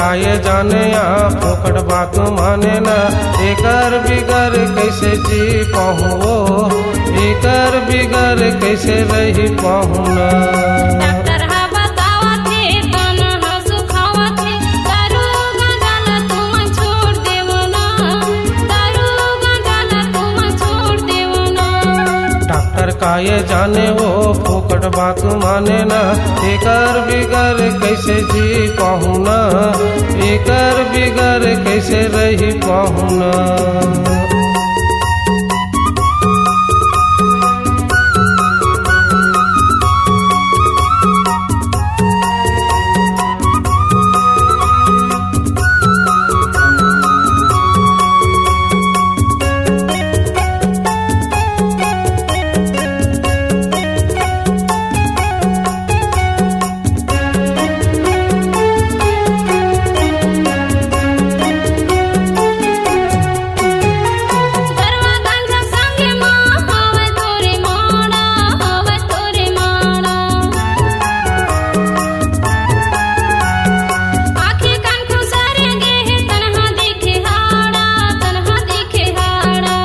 काये जाने आ फोकट बात माने ना, एकर बिगर कैसे जी पाहूँ, एकर बिगर कैसे रही पाहूँ ना। डॉक्टर हा बतावत हे तन हा सुखावत हे, दारू गांजा ला तुम छोड़ देवो ना, दारू गांजा ला तुम छोड़ देवो ना। डॉक्टर काये जाने वो फोकट बात माने ना, एकर बिगर कैसे जी पाहूँ ना, एकर बिगर कैसे रही पाहूँ ना। दरवा गांजा संगे मां हवे तोरे माड़ा, हवे तोरे माड़ा। आँखें कान खुसरेंगे है तन्हा देखे हाड़ा, तन्हा देखे हाड़ा।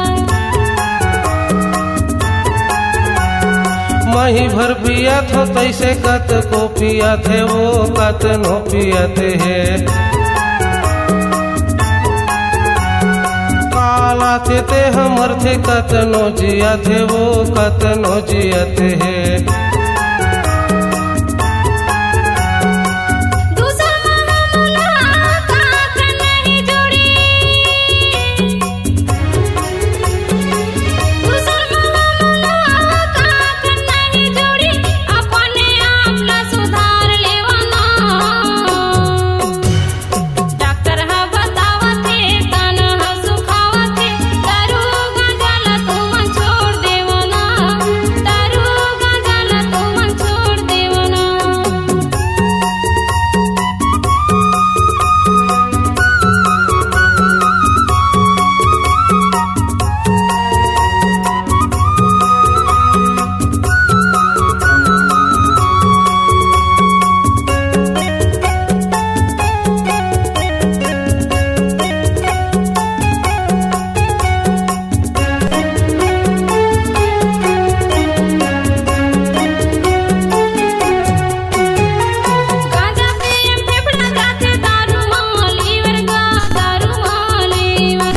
मही भर पिया थो तैसे कत को पिया थे वो कत नो पिया थे है। काला थे हमर थे कत नो जिया थे वो कत नो जिया थे है। दूसर मामला काक नहीं जोड़ी, दूसर मामला काक नहीं जोड़ी, अपने आप ला सुधार लेवा ना। डॉक्टर हा बतावत हे तन हा सुखावत हे, दारू गांजा ला तुम छोड़ देवो ना, दारू गांजा ला तुम छोड़ देवो ना। गांजा पियम फेफड़ा जाथे, दारू मां लीवर गा, दारू मां लीवर।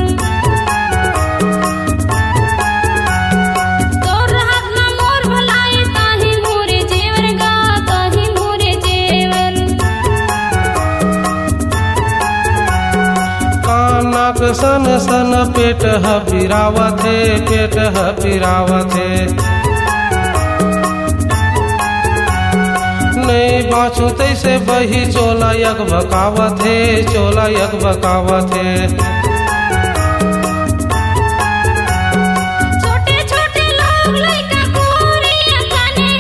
तोर हाथ ना मोर भलाई, ताही मोरे जेवर गा, ताही मोरे जेवर। कानक सन सन पेट ह पिरावत है, पेट ह पिरावत है। नहीं बाँचू तैसे बही चोला यक बकावत है, चोला यक बकावत है। छोटे छोटे लोग लइका कोरिया कने,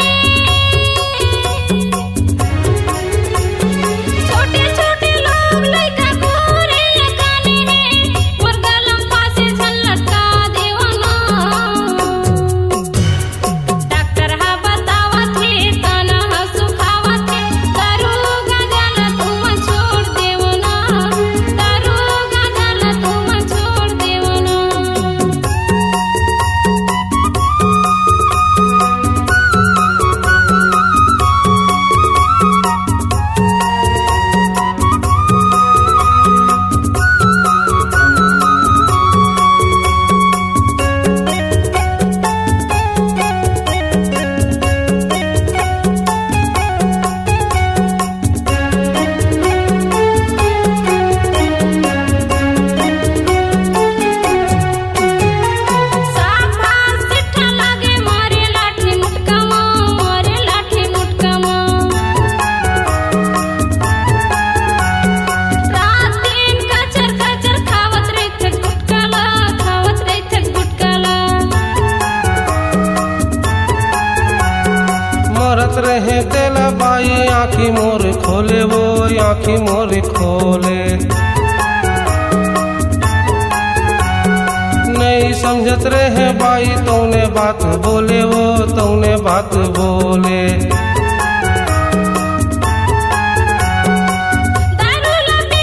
छोटे छोटे लोग लइका कोरिया कने, मोर गलम फांसी झन लटका देवो ना। डॉक्टर हा बतावत हे तन हा सुखावत हे, दारू गांजा ला तुम छोड़ देवो ना, दारू गांजा ला तुम छोड़ देवो ना। साफा सिट्ठा लागे मारे लाठी मुटकामा, मारे लाठी मुटकामा। रात दिन कचर कचर खावत रहिथे गुटकाला, खावत रहिथे गुटकाला। मरत रहे तेला बाई आँखी मोर खोले वो आँखी मोर खोले। नहीं समझत रहे बाई तौने बात बोले वो तौने बात बोले। दारू ला पी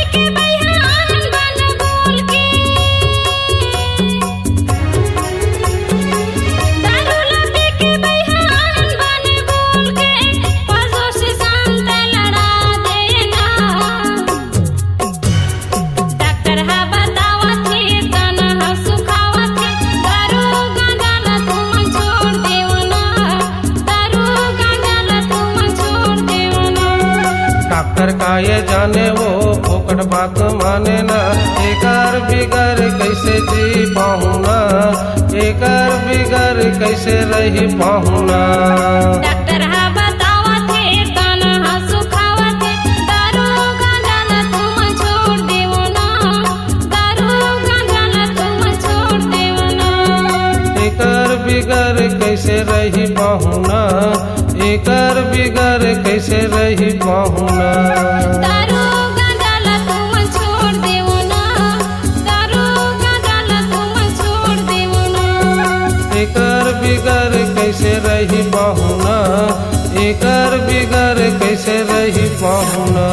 काये जाने वो फोकट बात माने ना एकर बिगर कैसे जी पाहुना एकर बिगर कैसे रही पाहुना डॉक्टर हा बतावत हे तन हा सुखावत हे दारू गांजा न तुम छोड़ देवो ना दारू गांजा न तुम छोड़ देवो ना एकर बिगर कैसे रही पाहुना एकर बिगर कैसे रही पाहुना दारू गांजा न तुम छोड़ देवो ना दारू गांजा न तुम छोड़ देवो ना एकर बिगर कैसे रही पाहुना एकर बिगर कैसे रही पाहुना।